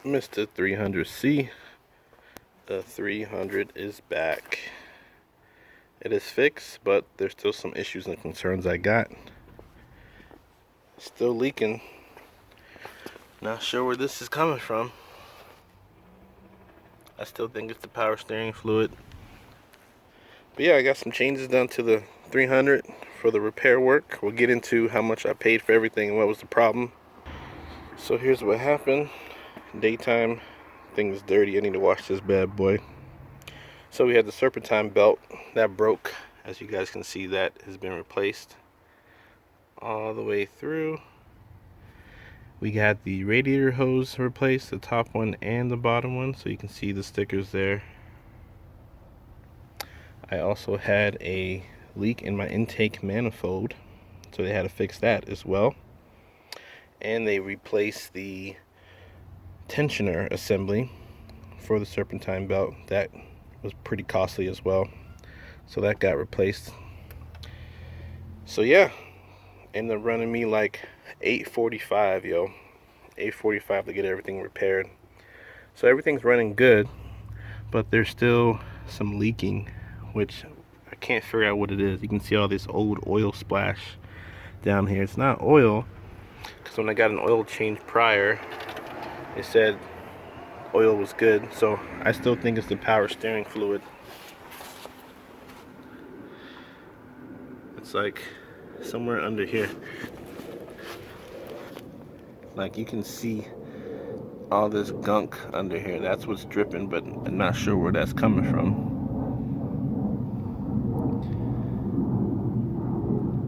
Mr. 300C. The 300 is back. It is fixed, but there's still some issues and concerns I got. Still leaking. Not sure where this is coming from. I still think it's the power steering fluid. But yeah, I got some changes done to the 300 for the repair work. We'll get into how much I paid for everything and what was the problem. So here's what happened. Daytime, thing is dirty. I need to wash this bad boy. So we had the serpentine belt that broke. As you guys can see, that has been replaced all the way through. We got the radiator hose replaced, the top one and the bottom one, so you can see the stickers there. I also had a leak in my intake manifold, so they had to fix that as well. And they replaced the tensioner assembly for the serpentine belt. That was pretty costly as well, so that got replaced. So yeah, ended up running me like $845, yo. $845 to get everything repaired. So everything's running good, but there's still some leaking, which I can't figure out what it is. You can see all this old oil splash down here. It's not oil, because when I got an oil change prior, it said oil was good, so I still think it's the power steering fluid. It's like somewhere under here. Like you can see all this gunk under here. That's what's dripping, but I'm not sure where that's coming from.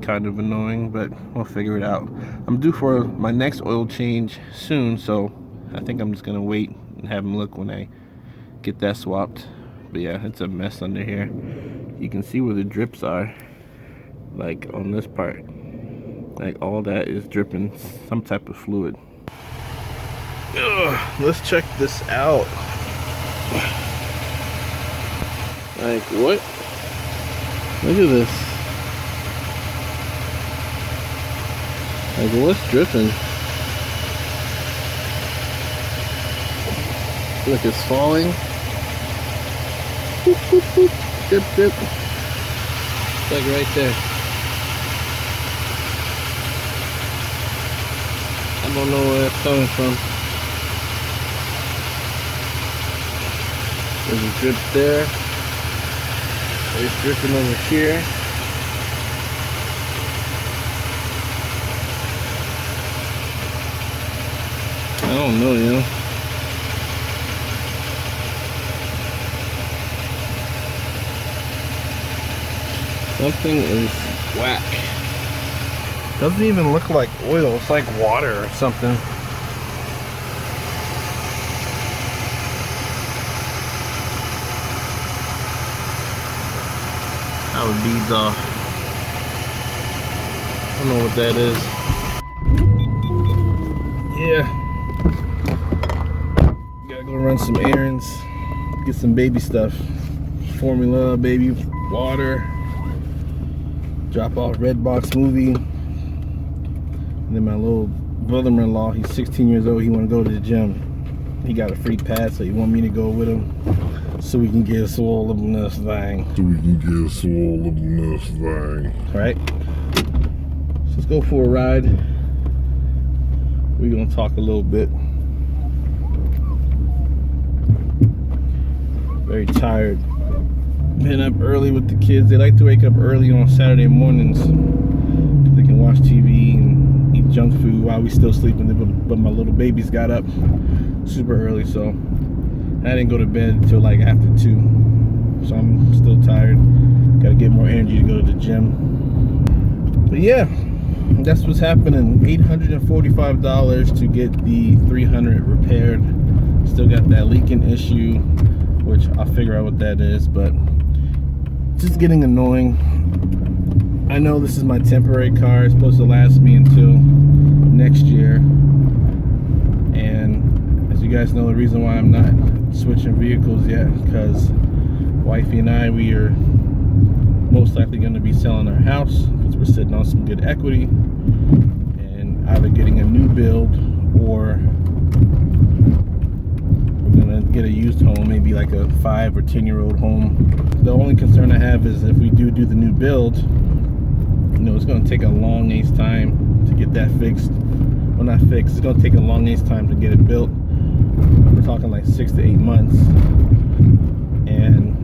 Kind of annoying, but we'll figure it out. I'm due for my next oil change soon, so I think I'm just gonna wait and have them look when I get that swapped. But yeah, it's a mess under here. You can see where the drips are, like on this part. Like all that is dripping some type of fluid. Ugh, let's check this out. Like what? Look at this. Like what's dripping? Look, it's falling. Boop, boop, boop. Drip, drip. It's like right there. I don't know where it's coming from. There's a drip there. There's dripping over here. I don't know, you know. Something is whack. Doesn't even look like oil. It's like water or something. That would beads off. I don't know what that is. Yeah. Gotta go run some errands. Get some baby stuff. Formula, baby water. Drop off Redbox movie. And then my little brother-in-law, he's 16 years old, he want to go to the gym. He got a free pass, so he want me to go with him so we can get swole up in this thing. Alright? So let's go for a ride. We're going to talk a little bit. Very tired. Been up early with the kids. They like to wake up early on Saturday mornings because they can watch TV and eat junk food while we still sleeping. But my little babies got up super early, so I didn't go to bed until like after 2. So I'm still tired. Gotta get more energy to go to the gym. But yeah, that's what's happening. $845 to get the 300 repaired. Still got that leaking issue, which I'll figure out what that is, but just getting annoying. I know this is my temporary car. It's supposed to last me until next year, and as you guys know, the reason why I'm not switching vehicles yet, because wifey and I, we are most likely going to be selling our house because we're sitting on some good equity, and either getting a new build or used home, maybe like a 5 or 10-year-old home. The only concern I have is if we do the new build, you know, it's going to take a long ace time to get that fixed. Well, not fixed, it's going to take a long ace time to get it built. We're talking like 6 to 8 months. And,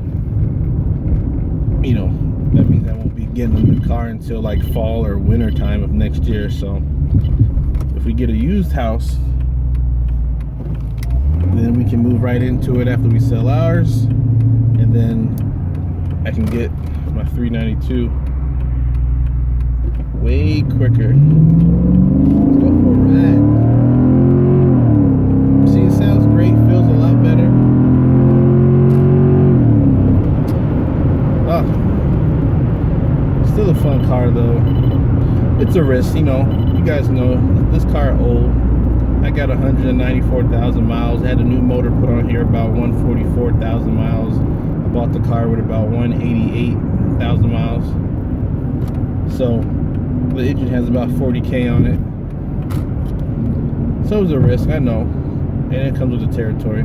you know, that means I won't be getting a new car until like fall or winter time of next year. So if we get a used house, then we can move right into it after we sell ours, and then I can get my 392 way quicker. Let's go for a ride. See, it sounds great, feels a lot better. Still a fun car though. It's a risk, you know. You guys know this car old. I got 194,000 miles. I had a new motor put on here about 144,000 miles. I bought the car with about 188,000 miles. So the engine has about 40K on it. So it's a risk, I know. And it comes with the territory.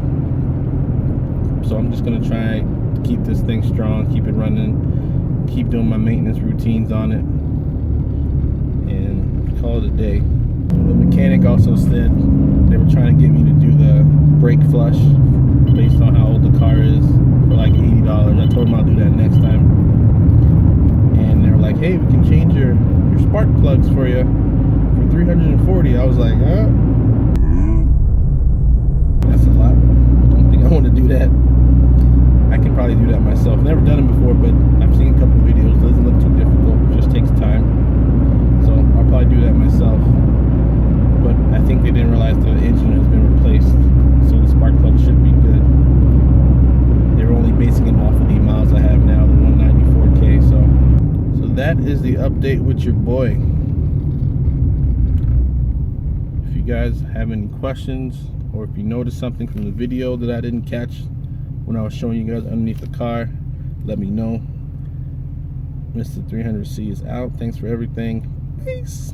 So I'm just gonna try to keep this thing strong, keep it running, keep doing my maintenance routines on it, and call it a day. The mechanic also said they were trying to get me to do the brake flush based on how old the car is for like $80. I told them I'll do that next time. And they were like, hey, we can change your spark plugs for you for $340. I was like, that's a lot. I don't think I want to do that. I can probably do that myself. Never done it before, but I've seen a couple of videos. It doesn't look too difficult. It just takes time. So I'll probably do that myself. But I think they didn't realize the engine has been replaced, so the spark plug should be good. They're only basing it off of the miles I have now, the 194K. So that is the update with your boy. If you guys have any questions, or if you noticed something from the video that I didn't catch when I was showing you guys underneath the car, let me know. Mr. 300C is out. Thanks for everything. Peace.